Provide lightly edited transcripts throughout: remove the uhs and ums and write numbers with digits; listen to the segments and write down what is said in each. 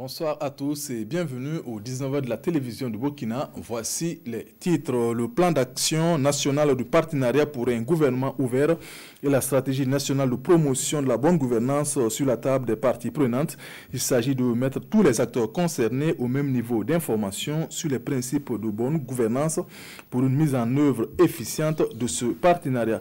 Bonsoir à tous et bienvenue au 19h de la télévision du Burkina. Voici les titres. Le plan d'action national du partenariat pour un gouvernement ouvert et la stratégie nationale de promotion de la bonne gouvernance sur la table des parties prenantes. Il s'agit de mettre tous les acteurs concernés au même niveau d'information sur les principes de bonne gouvernance pour une mise en œuvre efficiente de ce partenariat.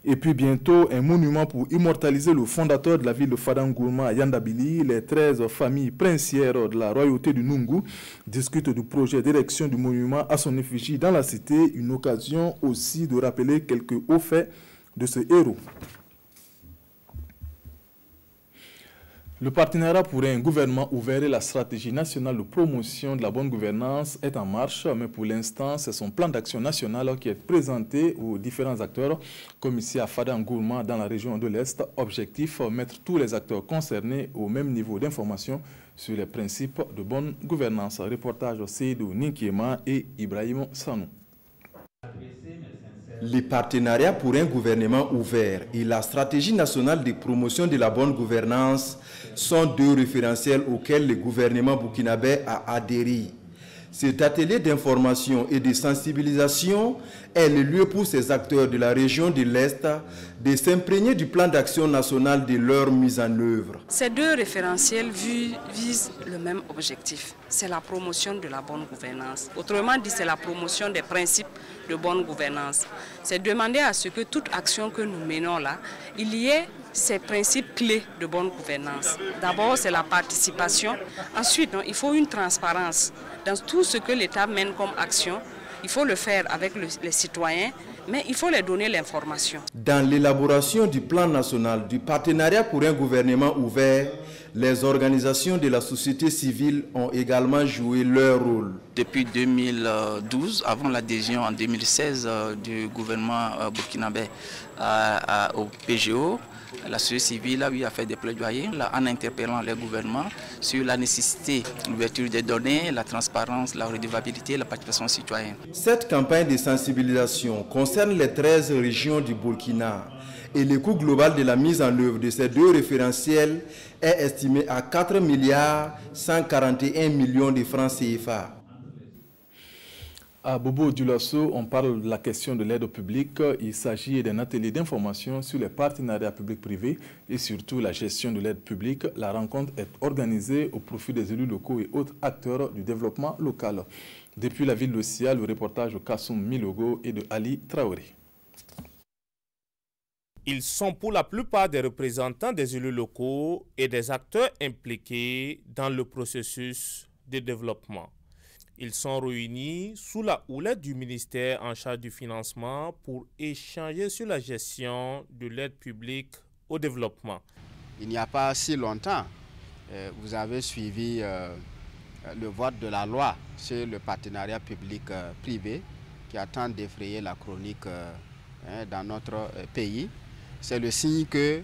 Et puis bientôt, un monument pour immortaliser le fondateur de la ville de Fadangourma à Yandabili. Les 13 familles princières de la royauté du Nungu discutent du projet d'érection du monument à son effigie dans la cité. Une occasion aussi de rappeler quelques hauts faits de ce héros. Le partenariat pour un gouvernement ouvert et la stratégie nationale de promotion de la bonne gouvernance est en marche, mais pour l'instant, c'est son plan d'action national qui est présenté aux différents acteurs, comme ici à Fadangourma dans la région de l'Est. Objectif, mettre tous les acteurs concernés au même niveau d'information sur les principes de bonne gouvernance. Reportage aussi de Ninkiema et Ibrahim Sanou. Les partenariats pour un gouvernement ouvert et la stratégie nationale de promotion de la bonne gouvernance sont deux référentiels auxquels le gouvernement burkinabé a adhéré. Cet atelier d'information et de sensibilisation est le lieu pour ces acteurs de la région de l'Est de s'imprégner du plan d'action national de leur mise en œuvre. Ces deux référentiels visent le même objectif, c'est la promotion de la bonne gouvernance. Autrement dit, c'est la promotion des principes de bonne gouvernance. C'est demander à ce que toute action que nous menons là, il y ait ces principes clés de bonne gouvernance. D'abord, c'est la participation. Ensuite, il faut une transparence. Dans tout ce que l'État mène comme action, il faut le faire avec les citoyens, mais il faut leur donner l'information. Dans l'élaboration du plan national du partenariat pour un gouvernement ouvert, les organisations de la société civile ont également joué leur rôle. Depuis 2012, avant l'adhésion en 2016 du gouvernement burkinabé au PGO, la société civile a fait des plaidoyers en interpellant les gouvernements sur la nécessité de l'ouverture des données, la transparence, la redevabilité et la participation citoyenne. Cette campagne de sensibilisation concerne les 13 régions du Burkina et le coût global de la mise en œuvre de ces deux référentiels est estimé à 4 milliards 141 millions de francs CFA. À Bobo Dioulasso, on parle de la question de l'aide publique. Il s'agit d'un atelier d'information sur les partenariats publics-privés et surtout la gestion de l'aide publique. La rencontre est organisée au profit des élus locaux et autres acteurs du développement local. Depuis la ville de Sia, le reportage de Kassoum Milogo et de Ali Traoré. Ils sont pour la plupart des représentants des élus locaux et des acteurs impliqués dans le processus de développement. Ils sont réunis sous la houlette du ministère en charge du financement pour échanger sur la gestion de l'aide publique au développement. Il n'y a pas si longtemps, vous avez suivi le vote de la loi sur le partenariat public-privé qui a tant défrayé la chronique dans notre pays. C'est le signe que,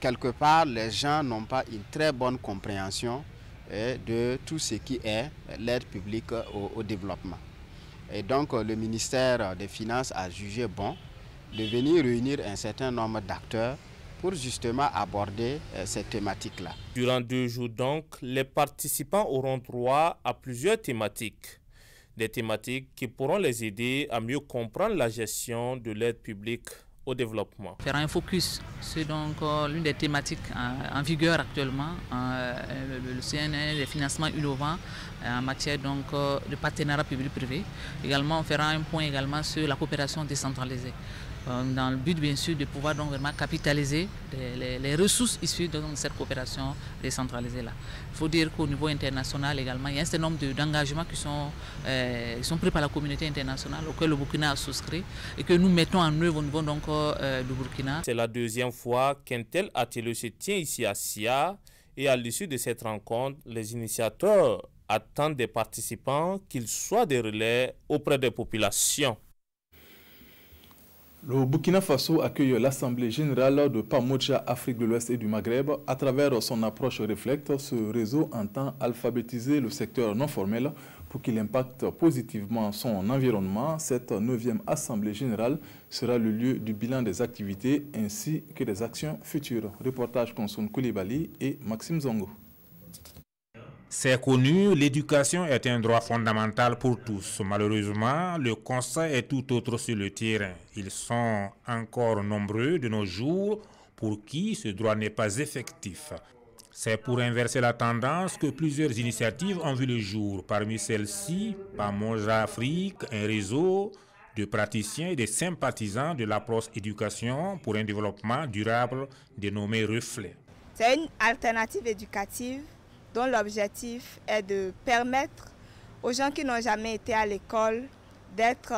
quelque part, les gens n'ont pas une très bonne compréhension de tout ce qui est l'aide publique au développement. Et donc le ministère des Finances a jugé bon de venir réunir un certain nombre d'acteurs pour justement aborder cette thématique-là. Durant 2 jours donc, les participants auront droit à plusieurs thématiques. Des thématiques qui pourront les aider à mieux comprendre la gestion de l'aide publique au développement. Faire un focus sur l'une des thématiques en vigueur actuellement, le CNR, les financements innovants en matière de partenariat public-privé. Également, on fera un point également sur la coopération décentralisée, dans le but bien sûr de pouvoir vraiment capitaliser les ressources issues de cette coopération décentralisée là. Il faut dire qu'au niveau international également, il y a un certain nombre d'engagements qui sont pris par la communauté internationale auxquels le Burkina a souscrit et que nous mettons en œuvre au niveau du Burkina. C'est la 2e fois qu'un tel atelier se tient ici à Sia et à l'issue de cette rencontre, les initiateurs attendent des participants qu'ils soient des relais auprès des populations. Le Burkina Faso accueille l'Assemblée générale de Pamodja, Afrique de l'Ouest et du Maghreb. À travers son approche Reflect, ce réseau entend alphabétiser le secteur non formel pour qu'il impacte positivement son environnement. Cette 9e Assemblée générale sera le lieu du bilan des activités ainsi que des actions futures. Reportage Konsoun Koulibaly et Maxime Zongo. C'est connu, l'éducation est un droit fondamental pour tous. Malheureusement, le constat est tout autre sur le terrain. Ils sont encore nombreux de nos jours pour qui ce droit n'est pas effectif. C'est pour inverser la tendance que plusieurs initiatives ont vu le jour. Parmi celles-ci, Pamoja Afrique, un réseau de praticiens et de sympathisants de l'approche éducation pour un développement durable dénommé Reflet. C'est une alternative éducative dont l'objectif est de permettre aux gens qui n'ont jamais été à l'école d'être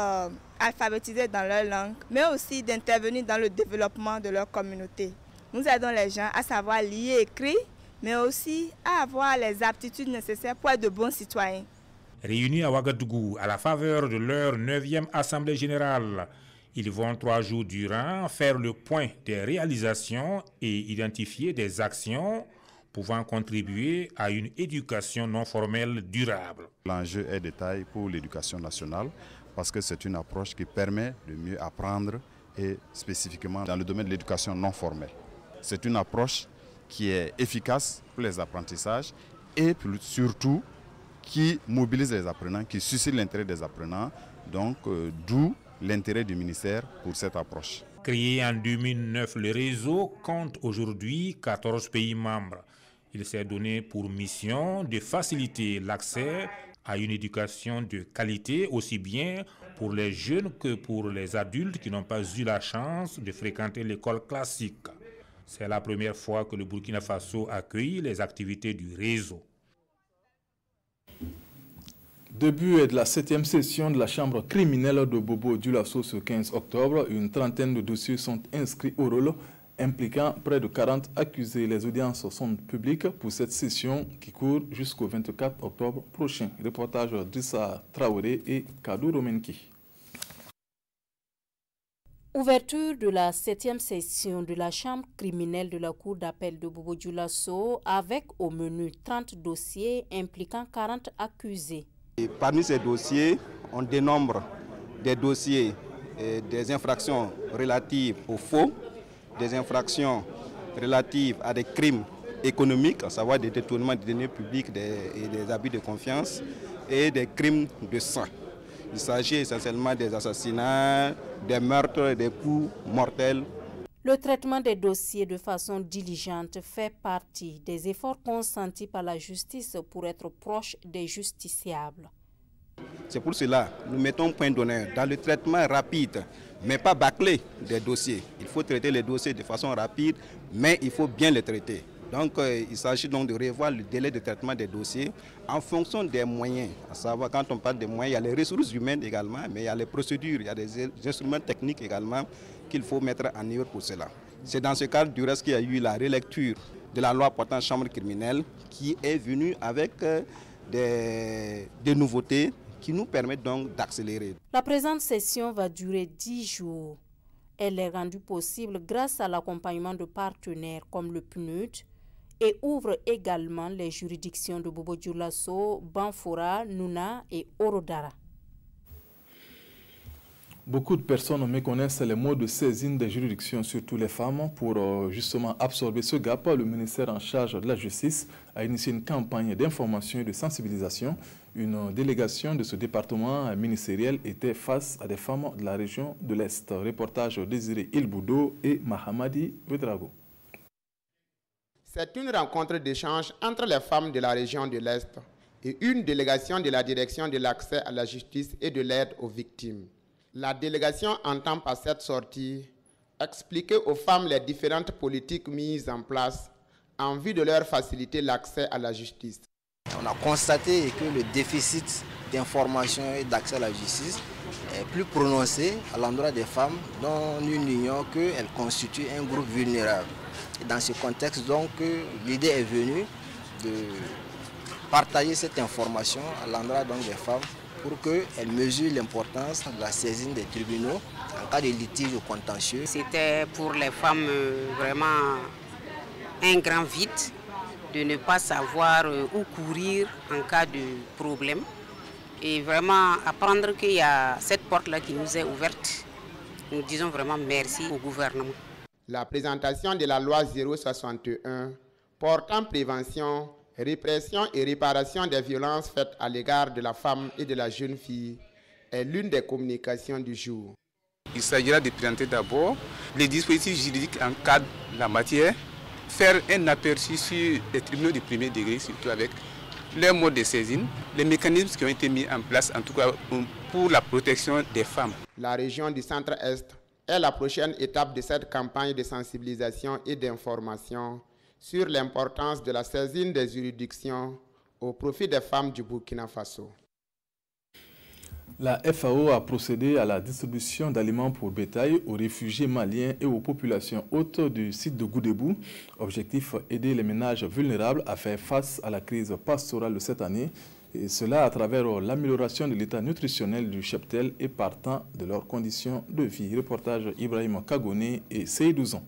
alphabétisés dans leur langue, mais aussi d'intervenir dans le développement de leur communauté. Nous aidons les gens à savoir lire et écrire, mais aussi à avoir les aptitudes nécessaires pour être de bons citoyens. Réunis à Ouagadougou à la faveur de leur 9e Assemblée générale, ils vont 3 jours durant faire le point des réalisations et identifier des actions pouvant contribuer à une éducation non formelle durable. L'enjeu est de taille pour l'éducation nationale parce que c'est une approche qui permet de mieux apprendre et spécifiquement dans le domaine de l'éducation non formelle. C'est une approche qui est efficace pour les apprentissages et surtout qui mobilise les apprenants, qui suscite l'intérêt des apprenants, donc d'où l'intérêt du ministère pour cette approche. Créé en 2009, le réseau compte aujourd'hui 14 pays membres. Il s'est donné pour mission de faciliter l'accès à une éducation de qualité, aussi bien pour les jeunes que pour les adultes qui n'ont pas eu la chance de fréquenter l'école classique. C'est la première fois que le Burkina Faso accueille les activités du réseau. Début de la 7e session de la chambre criminelle de Bobo-Dioulasso ce 15 octobre. Une trentaine de dossiers sont inscrits au rôle, impliquant près de 40 accusés. Les audiences sont publiques pour cette session qui court jusqu'au 24 octobre prochain. Reportage d'Issa Traoré et Kadou Romenki. Ouverture de la 7e session de la chambre criminelle de la cour d'appel de Bobo-Dioulasso avec au menu 30 dossiers impliquant 40 accusés. Et parmi ces dossiers, on dénombre des dossiers des infractions relatives aux faux, des infractions relatives à des crimes économiques, à savoir des détournements de deniers publics et des abus de confiance, et des crimes de sang. Il s'agit essentiellement des assassinats, des meurtres, des coups mortels. Le traitement des dossiers de façon diligente fait partie des efforts consentis par la justice pour être proche des justiciables. C'est pour cela que nous mettons point d'honneur dans le traitement rapide, mais pas bâclé des dossiers. Il faut traiter les dossiers de façon rapide, mais il faut bien les traiter. Donc il s'agit donc de revoir le délai de traitement des dossiers en fonction des moyens. À savoir, quand on parle des moyens, il y a les ressources humaines également, mais il y a les procédures, il y a des instruments techniques également qu'il faut mettre en œuvre pour cela. C'est dans ce cadre du reste qu'il y a eu la relecture de la loi portant chambre criminelle qui est venue avec des nouveautés qui nous permettent donc d'accélérer. La présente session va durer 10 jours. Elle est rendue possible grâce à l'accompagnement de partenaires comme le PNUD et ouvre également les juridictions de Bobo-Dioulasso, Banfora, Nouna et Orodara. Beaucoup de personnes méconnaissent les modes de saisine des juridictions, surtout les femmes. Pour justement absorber ce gap, le ministère en charge de la justice a initié une campagne d'information et de sensibilisation. Une délégation de ce département ministériel était face à des femmes de la région de l'Est. Reportage Désiré Ilboudo et Mahamadi Vedrago. C'est une rencontre d'échange entre les femmes de la région de l'Est et une délégation de la direction de l'accès à la justice et de l'aide aux victimes. La délégation entend par cette sortie expliquer aux femmes les différentes politiques mises en place en vue de leur faciliter l'accès à la justice. On a constaté que le déficit d'information et d'accès à la justice est plus prononcé à l'endroit des femmes dont nous ignorons qu'elles constituent un groupe vulnérable. Et dans ce contexte, donc, l'idée est venue de partager cette information à l'endroit des femmes pour qu'elles mesurent l'importance de la saisine des tribunaux en cas de litige ou contentieux. C'était pour les femmes vraiment un grand vide de ne pas savoir où courir en cas de problème et vraiment apprendre qu'il y a cette porte-là qui nous est ouverte. Nous disons vraiment merci au gouvernement. La présentation de la loi 061 portant prévention Répression et réparation des violences faites à l'égard de la femme et de la jeune fille est l'une des communications du jour. Il s'agira de présenter d'abord les dispositifs juridiques encadrent la matière, faire un aperçu sur les tribunaux du premier degré, surtout avec leur mode de saisine, les mécanismes qui ont été mis en place, en tout cas pour la protection des femmes. La région du Centre-Est est la prochaine étape de cette campagne de sensibilisation et d'information sur l'importance de la saisine des juridictions au profit des femmes du Burkina Faso. La FAO a procédé à la distribution d'aliments pour bétail aux réfugiés maliens et aux populations hautes du site de Goudébou. Objectif, aider les ménages vulnérables à faire face à la crise pastorale de cette année, et cela à travers l'amélioration de l'état nutritionnel du cheptel et partant de leurs conditions de vie. Reportage Ibrahim Kagone et Seydouzen.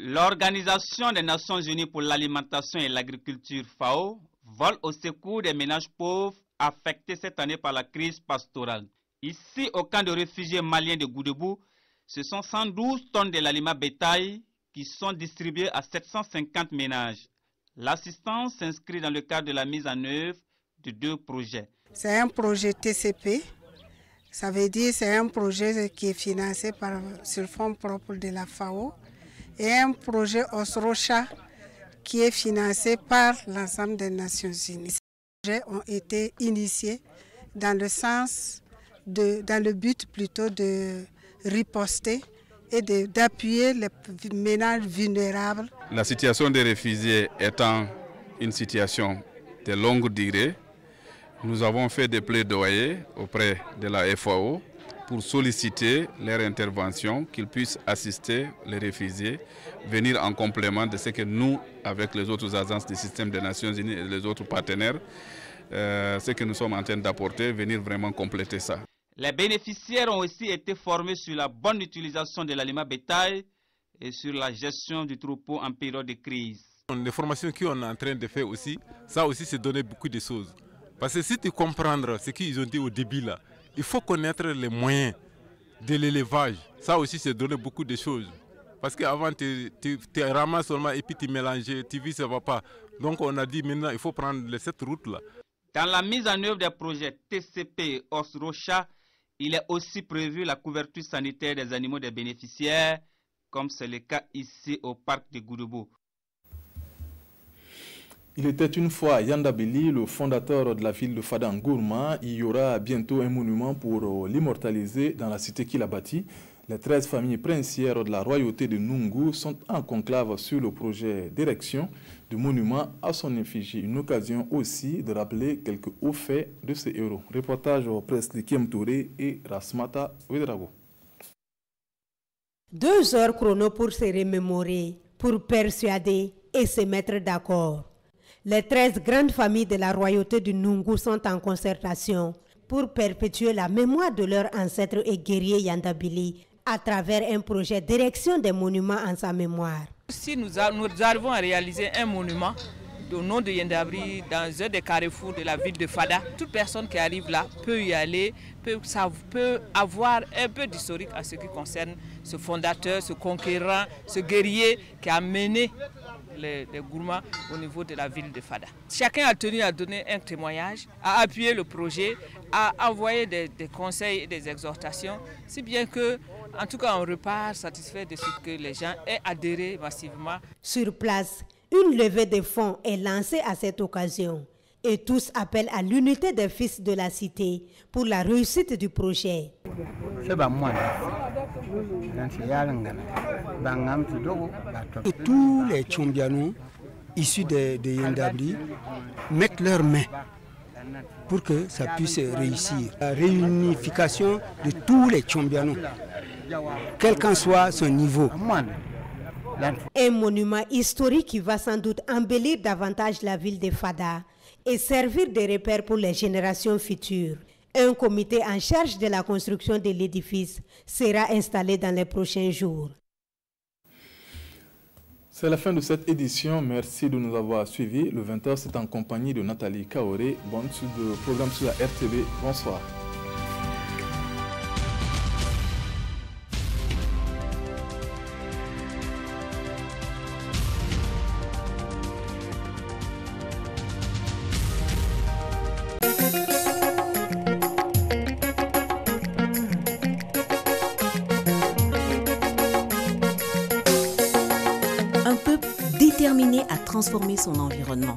L'Organisation des Nations Unies pour l'alimentation et l'agriculture FAO vole au secours des ménages pauvres affectés cette année par la crise pastorale. Ici, au camp de réfugiés maliens de Goudébou, ce sont 112 tonnes de l'aliment bétail qui sont distribuées à 750 ménages. L'assistance s'inscrit dans le cadre de la mise en œuvre de 2 projets. C'est un projet TCP, ça veut dire c'est un projet qui est financé sur fonds propres de la FAO, et un projet Osrocha qui est financé par l'ensemble des Nations Unies. Ces projets ont été initiés dans le but plutôt de riposter et d'appuyer les ménages vulnérables. La situation des réfugiés étant une situation de longue durée, nous avons fait des plaidoyers auprès de la FAO pour solliciter leur intervention, qu'ils puissent assister les réfugiés, venir en complément de ce que nous, avec les autres agences du système des Nations Unies et les autres partenaires, ce que nous sommes en train d'apporter, venir vraiment compléter ça. Les bénéficiaires ont aussi été formés sur la bonne utilisation de l'aliment bétail et sur la gestion du troupeau en période de crise. Les formations qu'on est en train de faire aussi, ça aussi c'est donner beaucoup de choses. Parce que si tu comprends ce qu'ils ont dit au début là, il faut connaître les moyens de l'élevage. Ça aussi c'est donner beaucoup de choses. Parce qu'avant tu ramasses seulement et puis tu mélanges, tu vis, ça ne va pas. Donc on a dit maintenant il faut prendre cette route là. Dans la mise en œuvre des projets TCP Osrocha, il est aussi prévu la couverture sanitaire des animaux des bénéficiaires, comme c'est le cas ici au parc de Goudébou. Il était une fois Yandabili, le fondateur de la ville de Fadangourma. Il y aura bientôt un monument pour l'immortaliser dans la cité qu'il a bâtie. Les 13 familles princières de la royauté de Nungu sont en conclave sur le projet d'érection du monument à son effigie. Une occasion aussi de rappeler quelques hauts faits de ces héros. Reportage au presse de Kiem Touré et Rasmata Ouedrago. 2 heures chrono pour se remémorer, pour persuader et se mettre d'accord. Les 13 grandes familles de la royauté du Nungu sont en concertation pour perpétuer la mémoire de leurs ancêtres et guerriers Yandabili à travers un projet d'érection des monuments en sa mémoire. Si nous arrivons à réaliser un monument au nom de Yandabili dans un des carrefours de la ville de Fada, toute personne qui arrive là peut y aller, peut avoir un peu d'historique à ce qui concerne ce fondateur, ce conquérant, ce guerrier qui a mené les gourmands au niveau de la ville de Fada. Chacun a tenu à donner un témoignage, à appuyer le projet, à envoyer des conseils et des exhortations, si bien que, en tout cas, on repart satisfait de ce que les gens aient adhéré massivement. Sur place, une levée de fonds est lancée à cette occasion et tous appellent à l'unité des fils de la cité pour la réussite du projet. Et tous les Tchombianos issus de Yandabili mettent leurs mains pour que ça puisse réussir. La réunification de tous les Tchombianos, quel qu'en soit son niveau. Un monument historique qui va sans doute embellir davantage la ville de Fada et servir de repère pour les générations futures. Un comité en charge de la construction de l'édifice sera installé dans les prochains jours. C'est la fin de cette édition. Merci de nous avoir suivis. Le 20h, c'est en compagnie de Nathalie Kaoré. Bonne suite de programme sur la RTV. Bonsoir. déterminé à transformer son environnement.